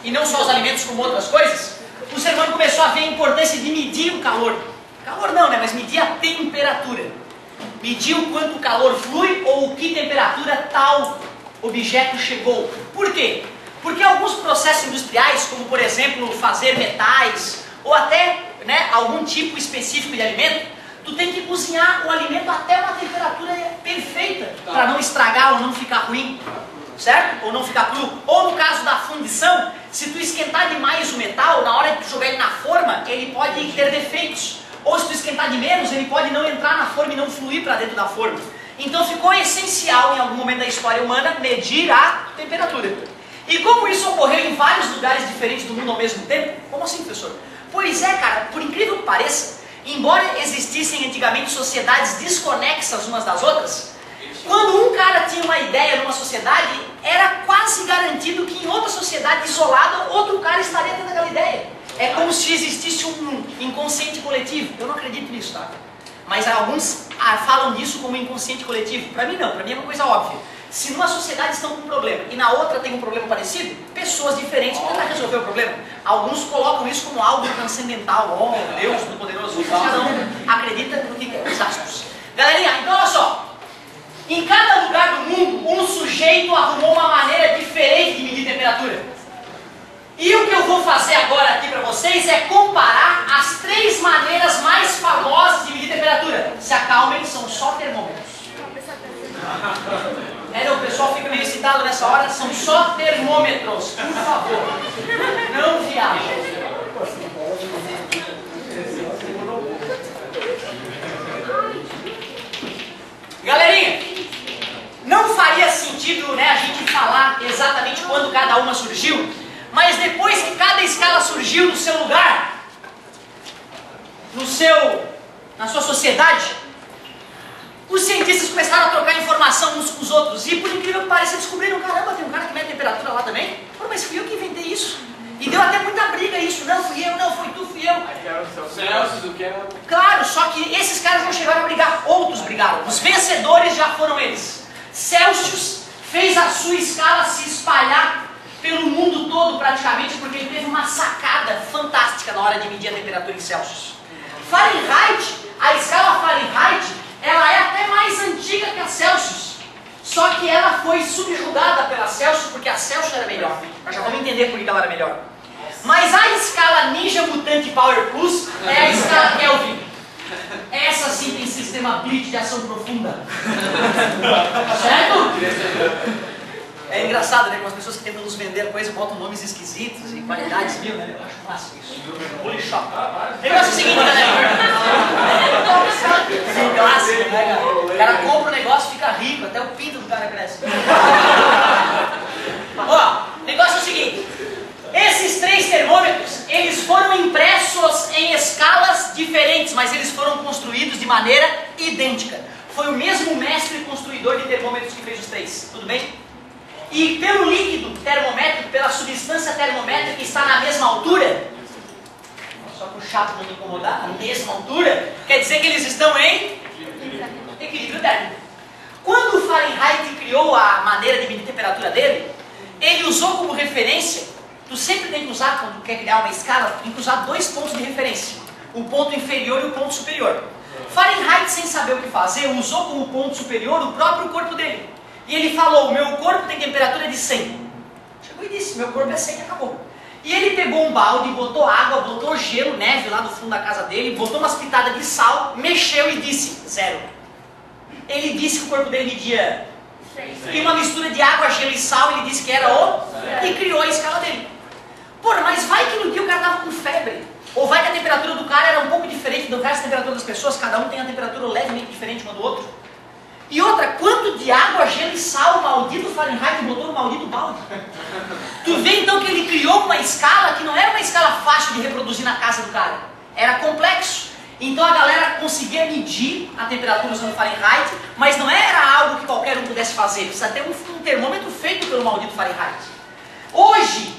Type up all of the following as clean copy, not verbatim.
e não só os alimentos como outras coisas, o ser humano começou a ver a importância de medir o calor. Calor não, né? Mas medir a temperatura. Medir o quanto o calor flui ou que temperatura tal objeto chegou. Por quê? Porque alguns processos industriais, como por exemplo fazer metais, ou até algum tipo específico de alimento, tu tem que cozinhar o alimento até uma temperatura perfeita, para não estragar ou não ficar ruim, certo? Ou não ficar cru. Ou no caso da fundição, se tu esquentar demais o metal, na hora de jogar ele na forma, ele pode ter defeitos. Ou se tu esquentar de menos, ele pode não entrar na forma e não fluir para dentro da forma. Então ficou essencial em algum momento da história humana medir a temperatura. E como isso ocorreu em vários lugares diferentes do mundo ao mesmo tempo? Como assim, professor? Pois é, cara, por incrível que pareça, embora existissem antigamente sociedades desconexas umas das outras, quando um cara tinha uma ideia numa sociedade, era quase garantido que em outra sociedade isolada, outro cara estaria tendo aquela ideia. É como se existisse um inconsciente coletivo. Eu não acredito nisso, tá? Mas alguns falam disso como inconsciente coletivo. Para mim não, para mim é uma coisa óbvia. Se numa sociedade estão com um problema e na outra tem um problema parecido, pessoas diferentes vão tentar resolver o problema. Alguns colocam isso como algo transcendental. Oh, Deus do poderoso. Cada um acredita no que é. Desastres. Galerinha, então olha só. Em cada lugar do mundo, um sujeito arrumou uma maneira diferente de medir temperatura. E o que eu vou fazer agora aqui para vocês é comparar as 3 maneiras mais famosas de medir temperatura. Se acalmem, são só termômetros. O pessoal fica meio excitado nessa hora, são só termômetros, por favor. Não viajem. Galerinha, não faria sentido a gente falar exatamente quando cada uma surgiu, mas depois que cada escala surgiu no seu lugar, na sua sociedade, os cientistas começaram a trocar informação uns com os outros e, por incrível que pareça, descobriram, caramba, tem um cara que mede temperatura lá também? Pô, mas fui eu que inventei isso. E deu até muita briga isso. Não, fui eu, não, foi tu, fui eu. Claro, só que esses caras não chegaram a brigar, outros brigaram. Os vencedores já foram eles. Celsius fez a sua escala se espalhar pelo mundo todo praticamente, porque ele teve uma sacada fantástica na hora de medir a temperatura em Celsius. Fahrenheit, a escala Fahrenheit, ela é até mais antiga que a Celsius, só que ela foi subjugada pela Celsius porque a Celsius era melhor. Nós já vamos entender por que ela era melhor. Mas a escala Ninja Mutante Power Plus é a escala Kelvin. Essa sim tem sistema Blitz de ação profunda. Certo? É engraçado, né? Com as pessoas que tentam nos vender coisa botam nomes esquisitos e qualidades mil, né? Eu acho massa isso. Holy shop. O negócio é o seguinte, galera. É clássico, né, cara? O cara compra o negócio e fica rico, até o pinto do cara cresce. Ó, o negócio é o seguinte. Esses 3 termômetros, eles foram impressos em escalas diferentes, mas eles foram construídos de maneira idêntica. Foi o mesmo mestre construidor de termômetros que fez os 3, tudo bem? E pelo líquido termométrico, pela substância termométrica que está na mesma altura, só para o chato não me incomodar, na mesma altura, quer dizer que eles estão em equilíbrio térmico. Quando o Fahrenheit criou a maneira de medir a temperatura dele, ele usou como referência, tu sempre tem que usar, quando tu quer criar uma escala, tu tem que usar 2 pontos de referência, o ponto inferior e o ponto superior. Fahrenheit, sem saber o que fazer, usou como ponto superior o próprio corpo dele. E ele falou, meu corpo tem temperatura de 100. Chegou e disse, meu corpo é 100 e acabou. E ele pegou um balde, botou água, botou gelo, neve lá no fundo da casa dele, botou umas pitadas de sal, mexeu e disse, 0. Ele disse que o corpo dele media 100. E uma mistura de água, gelo e sal, ele disse que era o... E criou a escala dele. Porra, mas vai que no dia o cara tava com febre. Ou vai que a temperatura do cara era um pouco diferente do resto da temperatura das pessoas, cada um tem a temperatura levemente diferente uma do outro. E outra, quanto de água, gelo e sal o maldito Fahrenheit botou no maldito balde? Tu vê então que ele criou uma escala que não era uma escala fácil de reproduzir na casa do cara. Era complexo. Então a galera conseguia medir a temperatura usando Fahrenheit, mas não era algo que qualquer um pudesse fazer. Precisa ter um termômetro feito pelo maldito Fahrenheit. Hoje,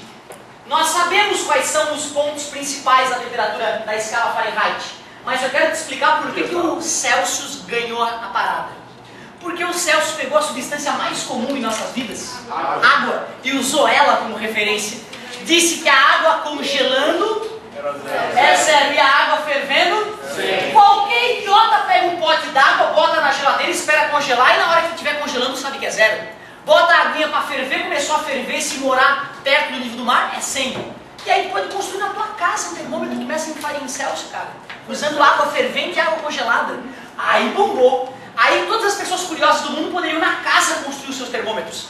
nós sabemos quais são os pontos principais da temperatura da escala Fahrenheit. Mas eu quero te explicar por que o Celsius ganhou a parada. Porque o Celsius pegou a substância mais comum em nossas vidas, água, e usou ela como referência. Disse que a água congelando é zero e a água fervendo? Sim. Qualquer idiota pega um pote d'água, bota na geladeira, espera congelar e na hora que estiver congelando sabe que é zero. Bota a aguinha para ferver, começou a ferver, se morar perto do nível do mar, é 100. E aí pode construir na tua casa um termômetro que começa em Celsius, cara. Usando água fervente e água congelada. Aí bombou. Aí todas as pessoas curiosas do mundo poderiam na casa construir os seus termômetros.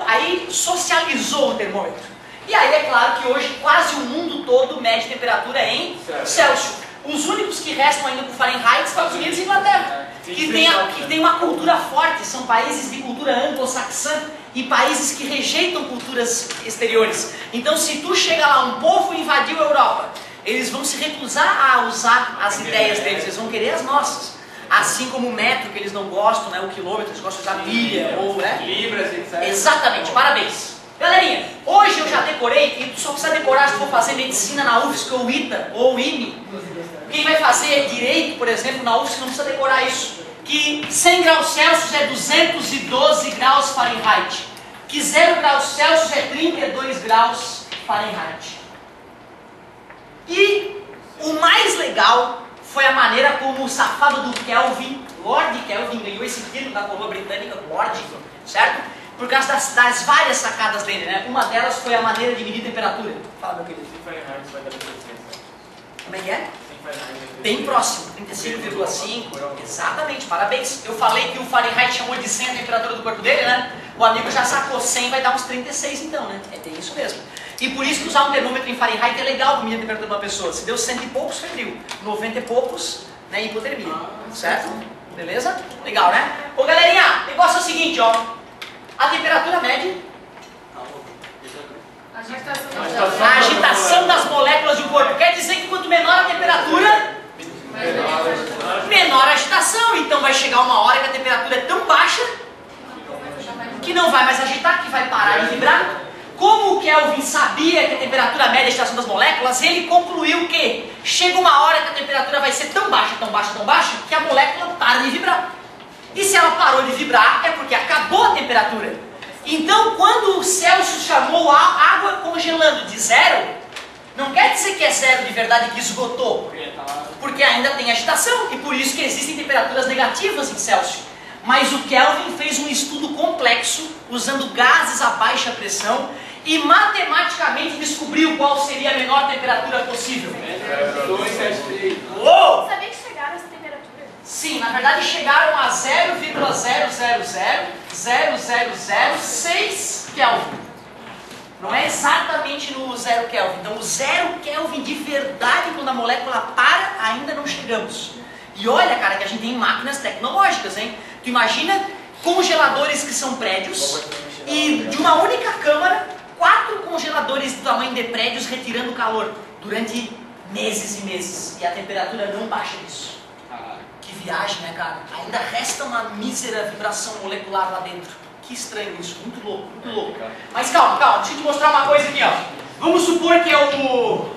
Aí socializou o termômetro. E aí é claro que hoje quase o mundo todo mede temperatura em Celsius. Os únicos que restam ainda com Fahrenheit, Estados Unidos e Inglaterra. Que tem uma cultura forte, são países de cultura anglo-saxã e países que rejeitam culturas exteriores. Então se tu chega lá, um povo invadiu a Europa, eles vão se recusar a usar as ideias deles, eles vão querer as nossas. Assim como o metro, que eles não gostam, né, o quilômetro, eles gostam de usar milha, ou né? Libras, etc. Exatamente, parabéns. Galerinha, hoje eu já decorei, e tu só precisa decorar se for fazer medicina na UFSC ou ITA ou IME. Quem vai fazer direito, por exemplo, na UFSC não precisa decorar isso. Que 100 graus Celsius é 212 graus Fahrenheit. Que 0 graus Celsius é 32 graus Fahrenheit. E o mais legal foi a maneira como o safado do Kelvin, Lord Kelvin, ganhou esse título da coroa britânica, Lord, certo? Por causa das várias sacadas dele, né? Uma delas foi a maneira de medir temperatura. Fala, meu querido. Como é que é? Bem próximo, 35,5. Exatamente, parabéns. Eu falei que o Fahrenheit chamou de 100 a temperatura do corpo dele, né? O amigo já sacou 100, vai dar uns 36 então, né? É bem isso mesmo. E por isso que usar um termômetro em Fahrenheit é legal para medir a temperatura de uma pessoa. Se deu 100 e poucos, foi frio. 90 e poucos, né? Hipotermia. Certo? Beleza? Legal, né? Ô galerinha, o negócio é o seguinte, ó. A temperatura média, a agitação das moléculas do corpo. Quer dizer que quanto menor a temperatura, menor a agitação. Então vai chegar uma hora que a temperatura é tão baixa que não vai mais agitar, que vai parar de vibrar. Como o Kelvin sabia que a temperatura média é a agitação das moléculas, ele concluiu que chega uma hora que a temperatura vai ser tão baixa, tão baixa, tão baixa, que a molécula para de vibrar. E se ela parou de vibrar, é porque acabou a temperatura. Então, quando o Celsius chamou a água congelando de zero, não quer dizer que é zero de verdade, que esgotou. Porque ainda tem agitação, e por isso que existem temperaturas negativas em Celsius. Mas o Kelvin fez um estudo complexo, usando gases a baixa pressão, e matematicamente descobriu qual seria a menor temperatura possível. 273. Uou! Sabia que chegaram a essa temperatura? Sim, na verdade chegaram a 0,0000006 Kelvin. Não é exatamente no 0 Kelvin. Então o 0 Kelvin de verdade, quando a molécula para, ainda não chegamos. E olha, cara, que a gente tem máquinas tecnológicas, hein? Tu imagina congeladores que são prédios e de uma única câmara, 4 congeladores do tamanho de prédios retirando calor durante meses e meses. E a temperatura não baixa disso. Que viagem, né, cara? Ainda resta uma mísera vibração molecular lá dentro. Que estranho isso, muito louco, muito louco. Mas calma, calma, deixa eu te mostrar uma coisa aqui, ó. Vamos supor que é o...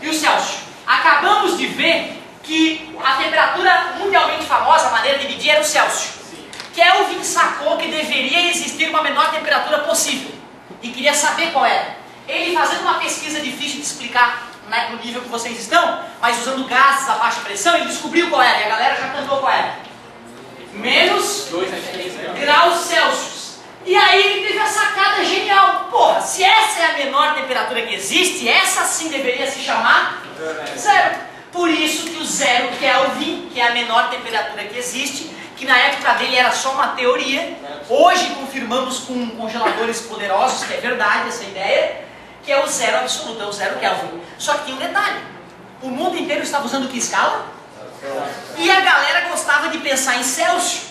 E o Celsius. Acabamos de ver que a temperatura mundialmente famosa, a maneira de medir, era o Celsius. Kelvin sacou que deveria existir uma menor temperatura possível. E queria saber qual era. Ele, fazendo uma pesquisa difícil de explicar, né, no nível que vocês estão, mas usando gases a baixa pressão, ele descobriu qual era. E a galera já cantou qual era. Menos 2 graus Celsius. E aí ele teve a sacada genial. Porra, se essa é a menor temperatura que existe, essa sim deveria se chamar zero. Por isso que o 0 Kelvin, que é a menor temperatura que existe, que na época dele era só uma teoria, hoje confirmamos com congeladores poderosos que é verdade essa ideia, que é o 0 absoluto, é o 0 Kelvin. Só que tem um detalhe, o mundo inteiro estava usando que escala? E a galera gostava de pensar em Celsius.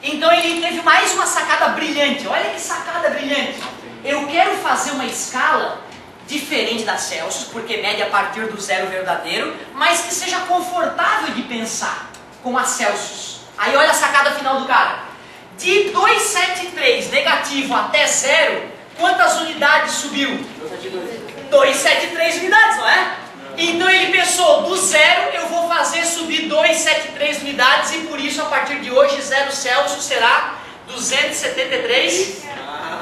Então ele teve mais uma sacada brilhante. Olha que sacada brilhante. Eu quero fazer uma escala diferente da Celsius, porque mede a partir do zero verdadeiro, mas que seja confortável de pensar com a Celsius. Aí olha a sacada final do cara. De 273 negativo até zero, quantas unidades subiu? 273 unidades, não é? Então ele pensou, do zero eu vou fazer subir 273 unidades e por isso a partir de hoje 0 Celsius será 273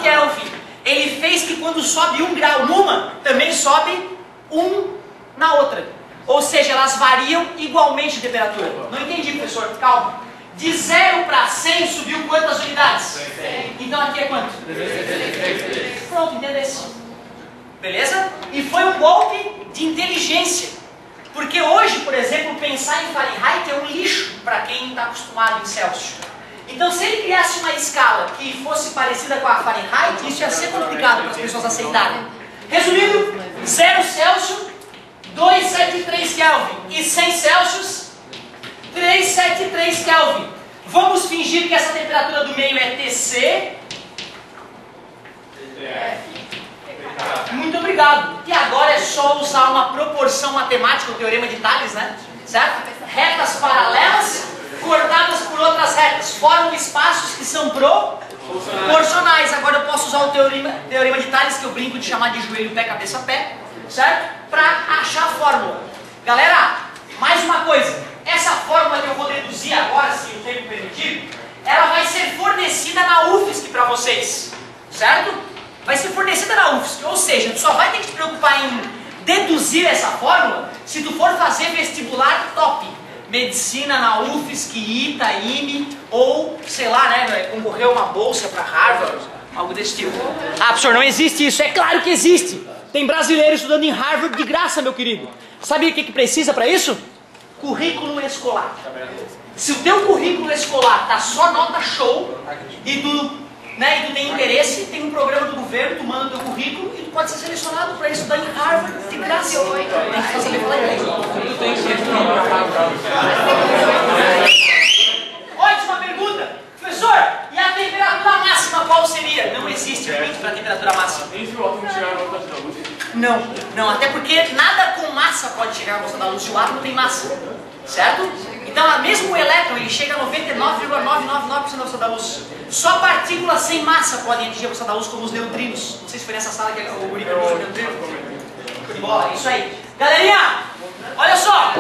Kelvin. ele fez que quando sobe 1 grau numa, também sobe 1 na outra. Ou seja, elas variam igualmente de temperatura. Não entendi, professor, calma. De 0 para 100 subiu quantas unidades? 100. Então aqui é quanto? 3. Pronto, entendesse. Beleza? E foi um golpe de inteligência. Porque hoje, por exemplo, pensar em Fahrenheit é um lixo para quem está acostumado em Celsius. Então, se ele criasse uma escala que fosse parecida com a Fahrenheit, isso ia ser complicado para as pessoas aceitarem. Resumindo, 0 Celsius, 273 Kelvin. E 100 Celsius, 373 Kelvin. Vamos fingir que essa temperatura do meio é TC. Muito obrigado. E agora é só usar uma proporção matemática, o teorema de Thales, né? Certo? Retas paralelas cortadas por outras retas formam espaços que são proporcionais. Agora eu posso usar o teorema de Thales, que eu brinco de chamar de joelho, pé, cabeça, pé, certo? Para achar a fórmula. Galera, mais uma coisa. Essa fórmula que eu vou deduzir agora, se o tempo permitir, ela vai ser fornecida na UFSC para vocês, certo? Vai ser fornecida na UFSC, ou seja, tu só vai ter que te preocupar em deduzir essa fórmula se tu for fazer vestibular top. Medicina na UFSC, ITA, IME, ou, sei lá, né, concorrer a uma bolsa para Harvard, algo desse tipo. Ah, professor, não existe isso. É claro que existe. Tem brasileiro estudando em Harvard de graça, meu querido. Sabe o que precisa para isso? Currículo escolar. Se o teu currículo escolar tá só nota show e tu tem interesse, tem um programa do governo, tu manda o teu currículo e tu pode ser selecionado para estudar em Harvard de graça. Tem que fazer falar inglês. Ótima pergunta. Professor, e a temperatura máxima qual seria? Não existe limite para a temperatura máxima. Não, até porque nada com massa pode chegar à velocidade da luz se o átomo tem massa, certo? Então, mesmo o elétron, ele chega a 99,999% da velocidade da luz. Só partículas sem massa podem atingir a velocidade da luz, como os neutrinos. Não sei se foi nessa sala que o guri perguntou sobre neutrinos. Bola, isso aí. Galerinha, olha só.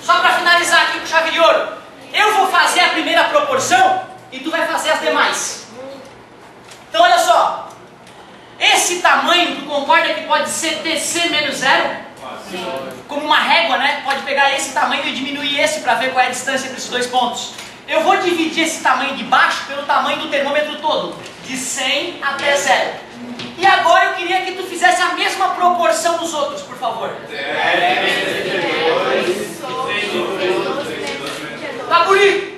Só para finalizar aqui com chave de ouro. Eu vou fazer a primeira proporção e tu vai fazer as demais. Então, olha só. Esse tamanho, tu concorda que pode ser TC menos 0? Como uma régua, né? Pode pegar esse tamanho e diminuir esse para ver qual é a distância entre esses dois pontos. Eu vou dividir esse tamanho de baixo pelo tamanho do termômetro todo, de 100 até 0. E agora eu queria que tu fizesse a mesma proporção dos outros, por favor. Tá bonito?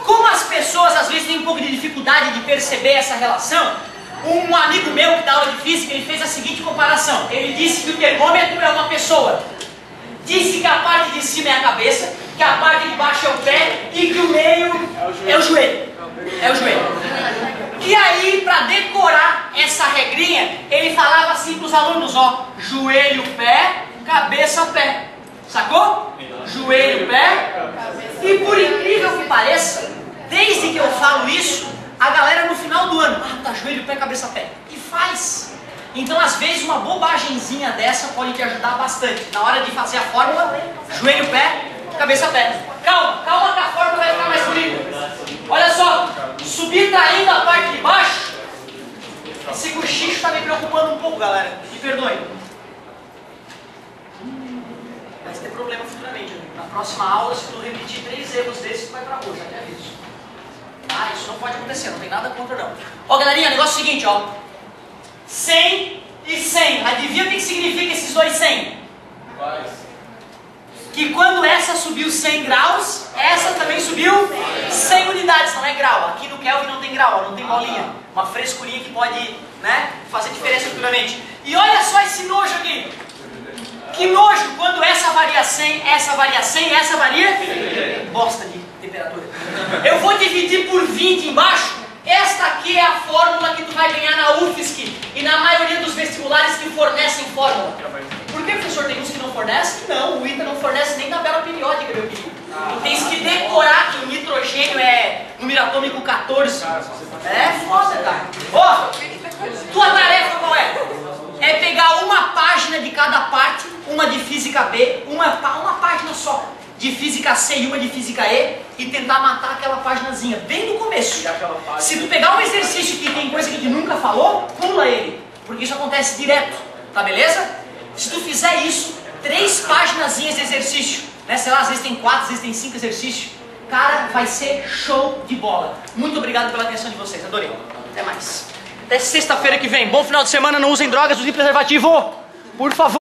Como as pessoas às vezes têm um pouco de dificuldade de perceber essa relação, um amigo meu que dá aula de física, ele fez a seguinte comparação. Ele disse que o termômetro é uma pessoa. Disse que a parte de cima é a cabeça, que a parte de baixo é o pé e que o meio é o joelho. É o joelho. E aí, para decorar essa regrinha, ele falava assim para os alunos, ó, joelho, pé, cabeça, pé. Sacou? Joelho, pé. E por incrível que pareça, desde que eu falo isso, a galera no final do ano, tá, joelho, pé, cabeça, pé. E faz. Então, às vezes, uma bobagenzinha dessa pode te ajudar bastante. Na hora de fazer a fórmula, joelho, pé, cabeça, pé. Calma que a fórmula vai ficar mais bonita. Olha só, subtraindo a parte de baixo, esse cochicho está me preocupando um pouco, galera. Me perdoe. Vai ter problema futuramente. Na próxima aula, se tu repetir 3 erros desses, tu vai pra rua, já te aviso. Ah, isso não pode acontecer, não tem nada contra não. Ó, galerinha, o negócio é o seguinte, ó. 100 e 100. Adivinha o que significa esses dois 100? Que quando essa subiu 100 graus, essa também subiu 100 unidades, não é grau. Aqui no Kelvin não tem grau, não tem bolinha. Uma frescurinha que pode, né, fazer diferença futuramente. E olha só esse nojo aqui. Que nojo quando essa varia 100, essa varia 100, essa varia... Bosta de temperatura. Eu vou dividir por 20 embaixo. Esta aqui é a fórmula que tu vai ganhar na UFSC e na maioria dos vestibulares que fornecem fórmula. Por que, professor, tem uns que não fornecem? Não, o ITA não fornece nem tabela periódica, meu querido. Tu tens que decorar que o nitrogênio é número atômico 14. É foda, cara. Ó, tua tarefa qual é? É pegar uma página de cada parte, uma de Física B, uma página só. de física C e uma de física E e tentar matar aquela paginazinha, bem no começo. Se tu pegar um exercício que tem coisa que tu nunca falou, pula ele, porque isso acontece direto, tá beleza? Se tu fizer isso, 3 paginazinhas de exercício, né? Sei lá, às vezes tem 4, às vezes tem 5 exercícios, cara, vai ser show de bola. Muito obrigado pela atenção de vocês, adorei. Até mais. Até sexta-feira que vem. Bom final de semana, não usem drogas, usem preservativo, por favor.